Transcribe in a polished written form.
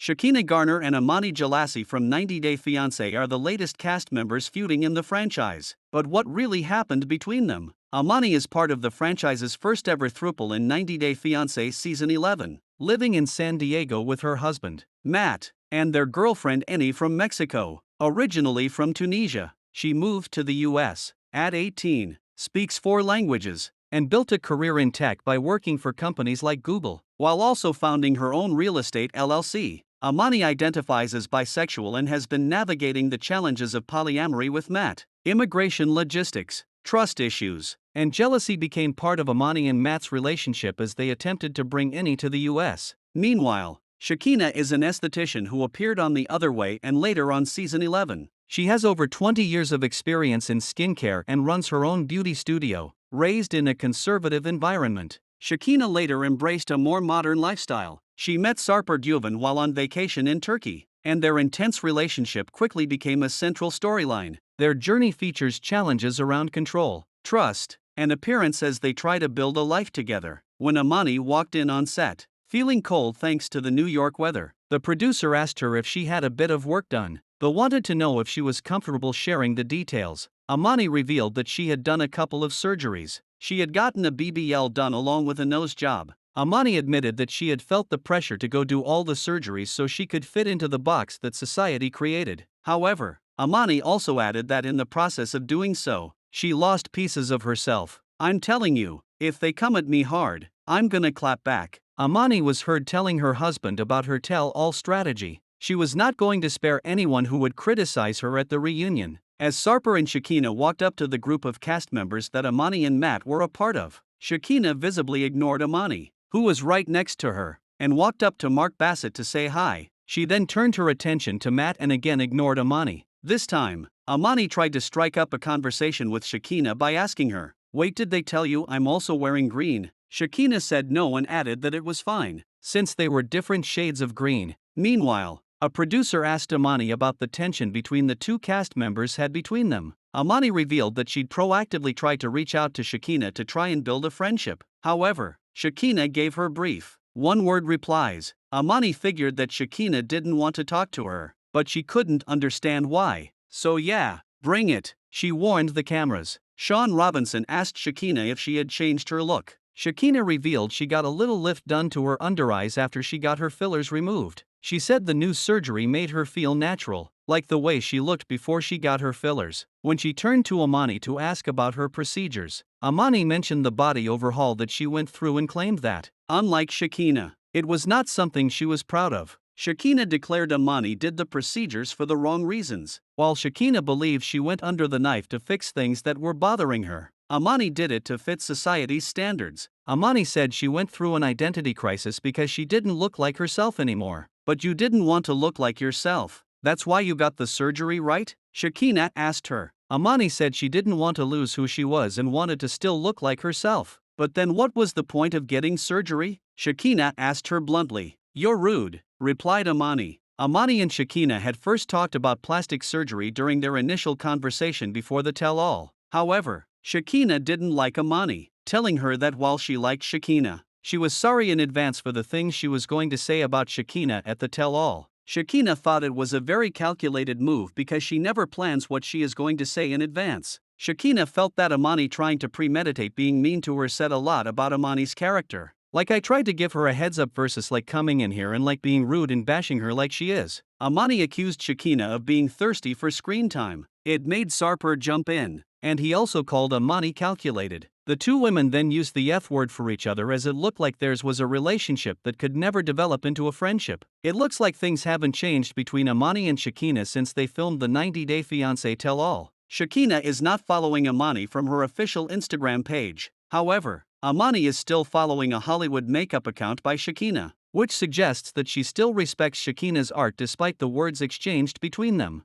Shekinah Garner and Amani Jlassi from 90 Day Fiancé are the latest cast members feuding in the franchise. But what really happened between them? Amani is part of the franchise's first ever throuple in 90 Day Fiancé Season 11, living in San Diego with her husband, Matt, and their girlfriend Annie from Mexico. Originally from Tunisia, she moved to the US at 18, speaks 4 languages, and built a career in tech by working for companies like Google, while also founding her own real estate LLC. Amani identifies as bisexual and has been navigating the challenges of polyamory with Matt. Immigration logistics, trust issues, and jealousy became part of Amani and Matt's relationship as they attempted to bring Annie to the US. Meanwhile, Shekinah is an esthetician who appeared on The Other Way and later on Season 11. She has over 20 years of experience in skincare and runs her own beauty studio. Raised in a conservative environment, Shekinah later embraced a more modern lifestyle. She met Sarper Duvan while on vacation in Turkey, and their intense relationship quickly became a central storyline. Their journey features challenges around control, trust, and appearance as they try to build a life together. When Amani walked in on set, feeling cold thanks to the New York weather, the producer asked her if she had a bit of work done, but wanted to know if she was comfortable sharing the details. Amani revealed that she had done a couple of surgeries. She had gotten a BBL done along with a nose job. Amani admitted that she had felt the pressure to go do all the surgeries so she could fit into the box that society created. However, Amani also added that in the process of doing so, she lost pieces of herself. "I'm telling you, if they come at me hard, I'm gonna clap back." Amani was heard telling her husband about her tell-all strategy. She was not going to spare anyone who would criticize her at the reunion. As Sarper and Shekinah walked up to the group of cast members that Amani and Matt were a part of, Shekinah visibly ignored Amani, who was right next to her, and walked up to Mark Bassett to say hi. She then turned her attention to Matt and again ignored Amani. This time, Amani tried to strike up a conversation with Shekinah by asking her, "Wait, did they tell you I'm also wearing green?" Shekinah said no and added that it was fine, since they were different shades of green. Meanwhile, a producer asked Amani about the tension between the two cast members had between them. Amani revealed that she'd proactively tried to reach out to Shekinah to try and build a friendship. However, Shekinah gave her brief, one-word replies. Amani figured that Shekinah didn't want to talk to her, but she couldn't understand why. "So yeah, bring it," she warned the cameras. Sean Robinson asked Shekinah if she had changed her look. Shekinah revealed she got a little lift done to her under eyes after she got her fillers removed. She said the new surgery made her feel natural, like the way she looked before she got her fillers. When she turned to Amani to ask about her procedures, Amani mentioned the body overhaul that she went through and claimed that, unlike Shekinah, it was not something she was proud of. Shekinah declared Amani did the procedures for the wrong reasons, while Shekinah believed she went under the knife to fix things that were bothering her. Amani did it to fit society's standards. Amani said she went through an identity crisis because she didn't look like herself anymore. "But you didn't want to look like yourself. That's why you got the surgery, right?" Shekinah asked her. Amani said she didn't want to lose who she was and wanted to still look like herself. "But then what was the point of getting surgery?" Shekinah asked her bluntly. "You're rude," replied Amani. Amani and Shekinah had first talked about plastic surgery during their initial conversation before the tell-all. However, Shekinah didn't like Amani, telling her that while she liked Shekinah, she was sorry in advance for the things she was going to say about Shekinah at the tell-all. Shekinah thought it was a very calculated move because she never plans what she is going to say in advance. Shekinah felt that Amani trying to premeditate being mean to her said a lot about Amani's character. "Like I tried to give her a heads up versus like coming in here and like being rude and bashing her like she is." Amani accused Shekinah of being thirsty for screen time. It made Sarper jump in, and he also called Amani calculated. The two women then used the F word for each other as it looked like theirs was a relationship that could never develop into a friendship. It looks like things haven't changed between Amani and Shekinah since they filmed the 90 Day Fiancé tell-all. Shekinah is not following Amani from her official Instagram page. However, Amani is still following a Hollywood makeup account by Shekinah, which suggests that she still respects Shekinah's art despite the words exchanged between them.